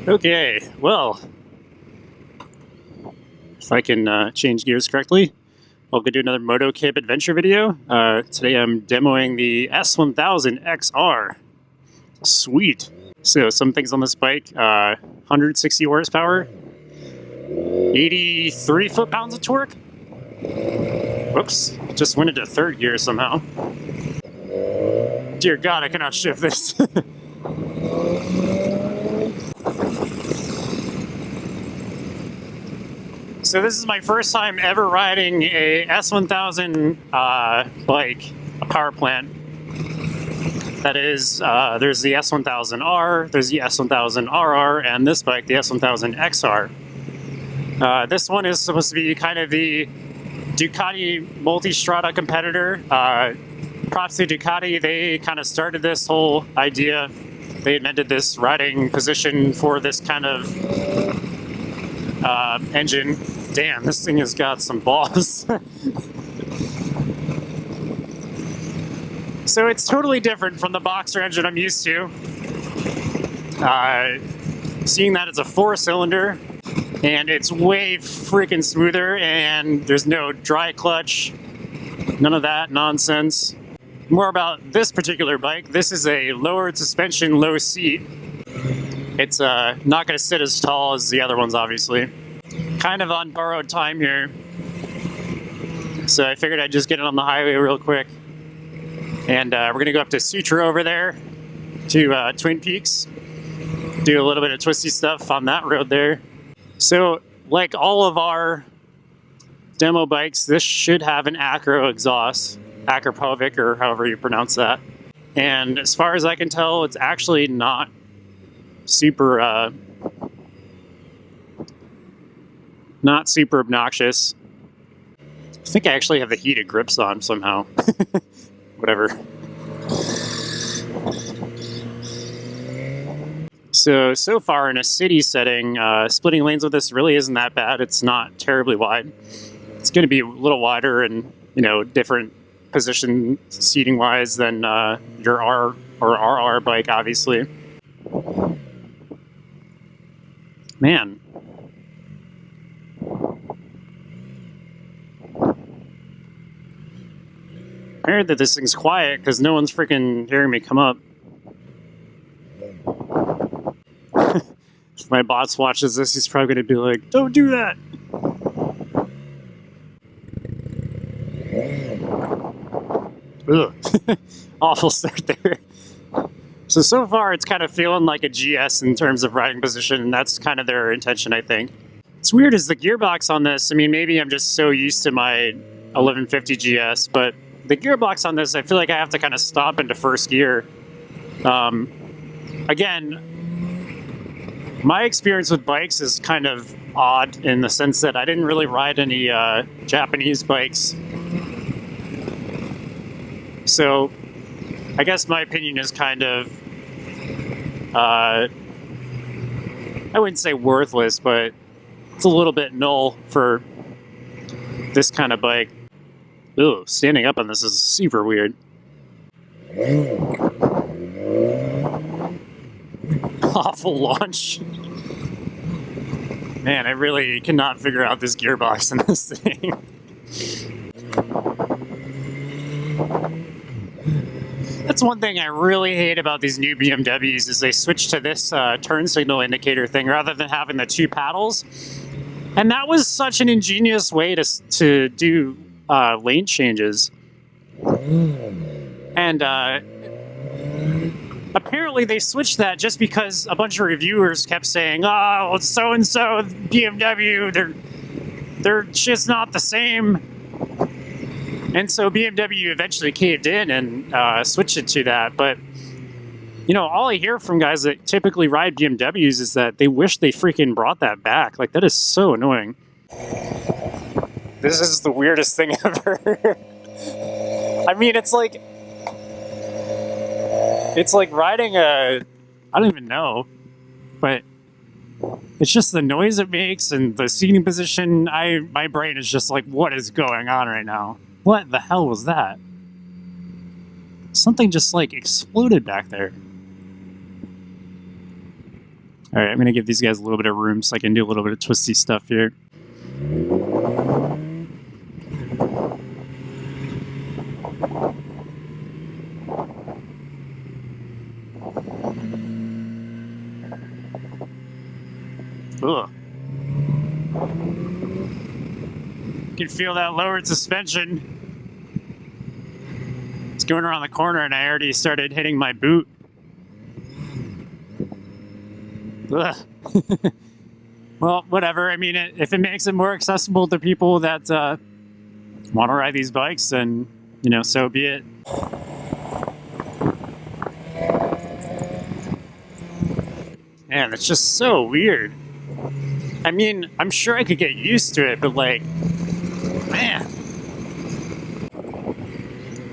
Okay, well, if I can change gears correctly, I'll go do another MotoCamp adventure video. Today I'm demoing the S1000 XR. Sweet. So some things on this bike, 160 horsepower, 83 foot-pounds of torque. Whoops, just went into third gear somehow. Dear God, I cannot shift this. So this is my first time ever riding a S1000 bike, a power plant. That is, there's the S1000R, there's the S1000RR, and this bike, the S1000XR. This one is supposed to be kind of the Ducati Multistrada competitor. Props to Ducati, they kind of started this whole idea. They invented this riding position for this kind of engine. Damn, this thing has got some balls. So it's totally different from the boxer engine I'm used to. Seeing that it's a 4-cylinder, and it's way freaking smoother, and there's no dry clutch, none of that nonsense. More about this particular bike. This is a lowered suspension, low seat. It's not going to sit as tall as the other ones, obviously. Kind of on borrowed time here, so I figured I'd just get it on the highway real quick. And we're going to go up to Sutro over there to Twin Peaks, do a little bit of twisty stuff on that road there. So like all of our demo bikes, this should have an Acro exhaust, Akrapovic, or however you pronounce that. And as far as I can tell, it's actually not super obnoxious. I think I actually have the heated grips on somehow. Whatever. So far in a city setting, splitting lanes with this really isn't that bad. It's not terribly wide. It's going to be a little wider and, you know, different position seating wise than your R or RR bike, obviously. Man. I heard that this thing's quiet because no one's freaking hearing me come up. If my boss watches this, he's probably going to be like, "Don't do that!" Ugh. Awful start there. So far it's kind of feeling like a GS in terms of riding position, and that's kind of their intention, I think. What's weird is the gearbox on this. I mean, maybe I'm just so used to my 1150 GS, but the gearbox on this, I feel like I have to kind of stop into first gear. Again, my experience with bikes is kind of odd in the sense that I didn't really ride any Japanese bikes. So I guess my opinion is kind of, I wouldn't say worthless, but it's a little bit null for this kind of bike. Ooh, standing up on this is super weird. Awful launch. Man, I really cannot figure out this gearbox in this thing. That's one thing I really hate about these new BMWs is they switch to this turn signal indicator thing rather than having the two paddles. And that was such an ingenious way to do lane changes. And apparently they switched that just because a bunch of reviewers kept saying, "Oh, so-and-so BMW, they're just not the same." And so BMW eventually caved in and switched it to that. But, you know, all I hear from guys that typically ride BMWs is that they wish they freaking brought that back. Like, that is so annoying. This is the weirdest thing ever. I mean, it's like riding a, I don't even know, but it's just the noise it makes and the seating position. My brain is just like, what is going on right now? What the hell was that? Something just like exploded back there. All right, I'm gonna give these guys a little bit of room so I can do a little bit of twisty stuff here. Ugh. You can feel that lowered suspension. It's going around the corner and I already started hitting my boot. Ugh. Well, whatever. I mean, if it makes it more accessible to people that want to ride these bikes, then, you know, so be it. Man, it's just so weird. I mean, I'm sure I could get used to it, but like, man.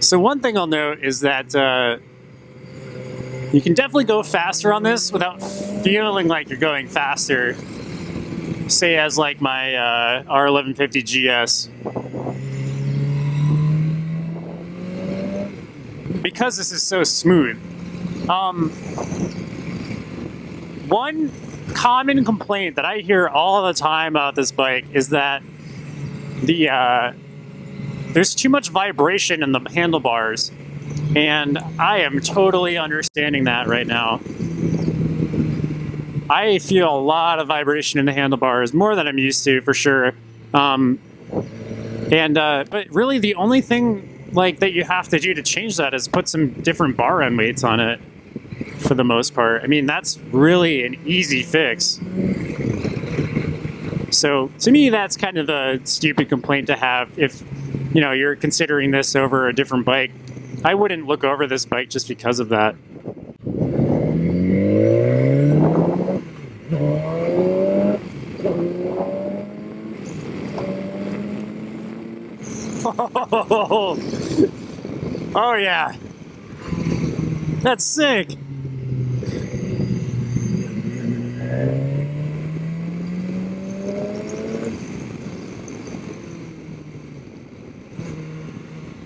So one thing I'll note is that you can definitely go faster on this without feeling like you're going faster. Say as like my R1150 GS. Because this is so smooth. One common complaint that I hear all the time about this bike is that there's too much vibration in the handlebars, and I am totally understanding that right now. I feel a lot of vibration in the handlebars, more than I'm used to, for sure. But really the only thing like that you have to do to change that is put some different bar end weights on it, for the most part. I mean, that's really an easy fix. So to me, that's kind of a stupid complaint to have if, you know, you're considering this over a different bike. I wouldn't look over this bike just because of that. Oh yeah, that's sick.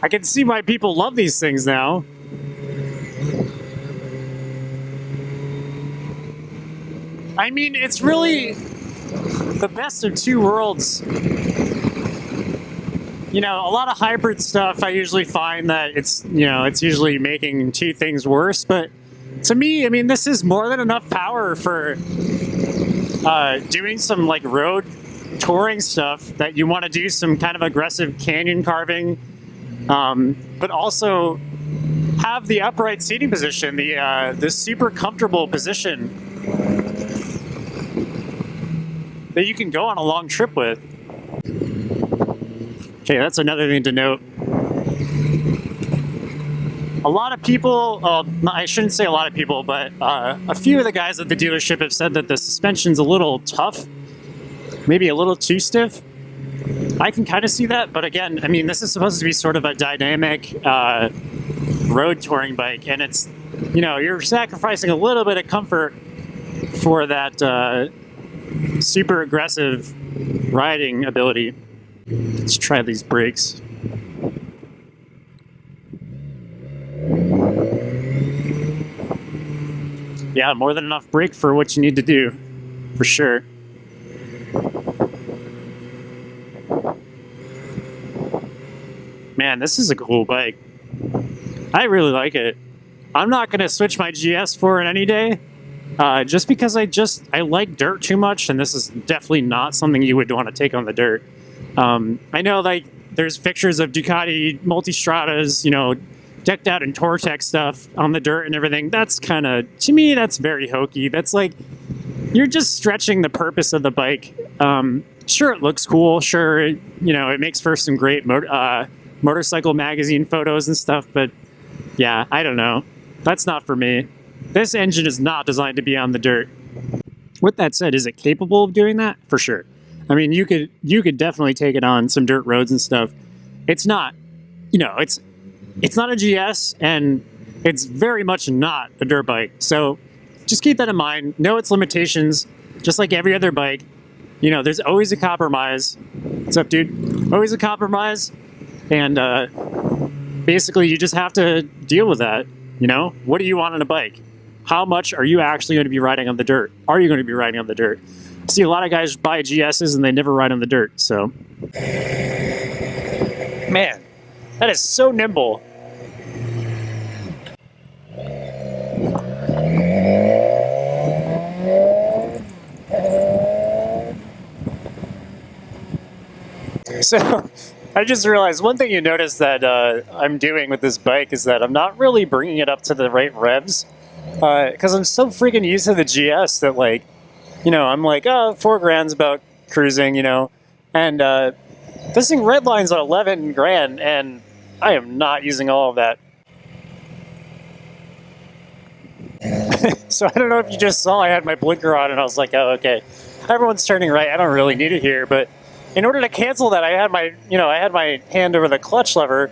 I can see why people love these things now. I mean, it's really the best of two worlds. You know, a lot of hybrid stuff, I usually find that it's, you know, it's usually making two things worse. But to me, I mean, this is more than enough power for doing some like road touring stuff that you want to do some kind of aggressive canyon carving, but also have the upright seating position, the super comfortable position that you can go on a long trip with. Okay, that's another thing to note. A lot of people, I shouldn't say a lot of people, but a few of the guys at the dealership have said that the suspension's a little tough, maybe a little too stiff. I can kind of see that, but again, I mean, this is supposed to be sort of a dynamic road touring bike, and it's, you know, you're sacrificing a little bit of comfort for that super aggressive riding ability. Let's try these brakes. Yeah, more than enough brake for what you need to do, for sure. Man, this is a cool bike. I really like it. I'm not going to switch my GS for it any day, just because I like dirt too much, and this is definitely not something you would want to take on the dirt. I know, like, there's pictures of Ducati Multistradas, you know, decked out in Tortec stuff on the dirt and everything. That's kind of, to me, that's very hokey. That's like, you're just stretching the purpose of the bike. Sure, it looks cool. Sure, you know, it makes for some great motorcycle magazine photos and stuff, but yeah, I don't know. That's not for me. This engine is not designed to be on the dirt. With that said, is it capable of doing that? For sure. I mean, you could definitely take it on some dirt roads and stuff. It's not, you know, it's not a GS, and it's very much not a dirt bike. So just keep that in mind. Know its limitations, just like every other bike. You know, there's always a compromise. What's up, dude? Always a compromise. And basically, you just have to deal with that. You know, what do you want on a bike? how much are you actually going to be riding on the dirt? Are you going to be riding on the dirt? See, a lot of guys buy GSs and they never ride on the dirt, so. Man, that is so nimble. So, I just realized one thing you notice that I'm doing with this bike is that I'm not really bringing it up to the right revs. Because I'm so freaking used to the GS that, like, you know, I'm like, oh, 4 grand's about cruising, you know. And this thing redlines at 11 grand, and I am not using all of that. So I don't know if you just saw I had my blinker on, and I was like, oh, okay. Everyone's turning right. I don't really need it here, but in order to cancel that, I had my, you know, I had my hand over the clutch lever,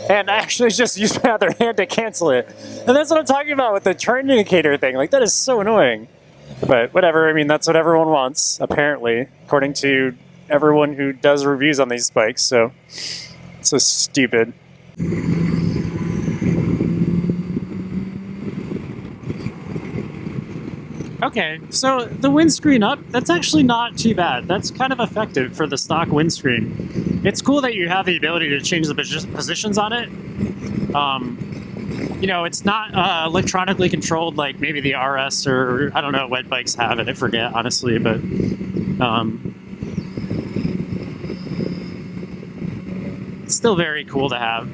and I actually just used my other hand to cancel it. And that's what I'm talking about with the turn indicator thing. Like, that is so annoying. But whatever, I mean, that's what everyone wants, apparently, according to everyone who does reviews on these bikes, so it's so stupid. Okay, so the windscreen up, that's actually not too bad. That's kind of effective for the stock windscreen. It's cool that you have the ability to change the positions on it. You know, it's not electronically controlled like maybe the RS or, I don't know what bikes have it, I forget, honestly, but it's still very cool to have.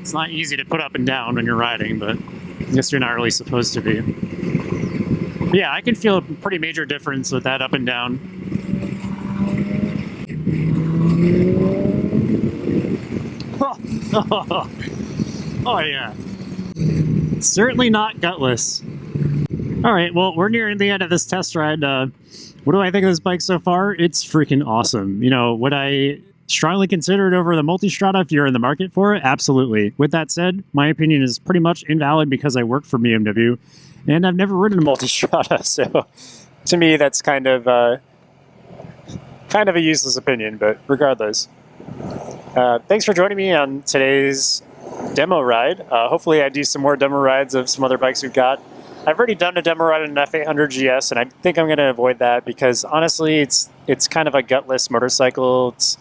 It's not easy to put up and down when you're riding, but I guess you're not really supposed to be. But yeah, I can feel a pretty major difference with that up and down. Oh yeah. Certainly not gutless. Alright, well, we're nearing the end of this test ride. What do I think of this bike so far? It's freaking awesome. You know, would I strongly consider it over the Multistrada if you're in the market for it? Absolutely. With that said, my opinion is pretty much invalid because I work for BMW, and I've never ridden a Multistrada, so to me that's kind of a useless opinion, but regardless. Thanks for joining me on today's demo ride. Hopefully I do some more demo rides of some other bikes we've got. I've already done a demo ride on an F800 GS, and I think I'm going to avoid that because honestly it's kind of a gutless motorcycle. It's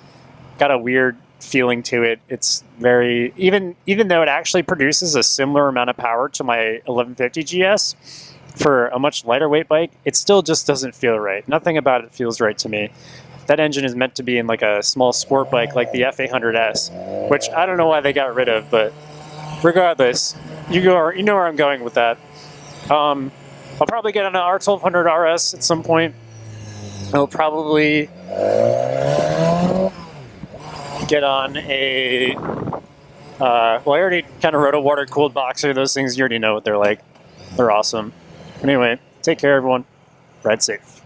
got a weird feeling to it. It's very, even though it actually produces a similar amount of power to my 1150 GS for a much lighter weight bike, it still just doesn't feel right. Nothing about it feels right to me. That engine is meant to be in like a small sport bike like the F800S, which I don't know why they got rid of, but regardless, you know where I'm going with that. I'll probably get on an R1200 RS at some point. I'll probably get on a, well, I already kind of rode a water-cooled Boxer. Those things, you already know what they're like. They're awesome. Anyway, take care, everyone. Ride safe.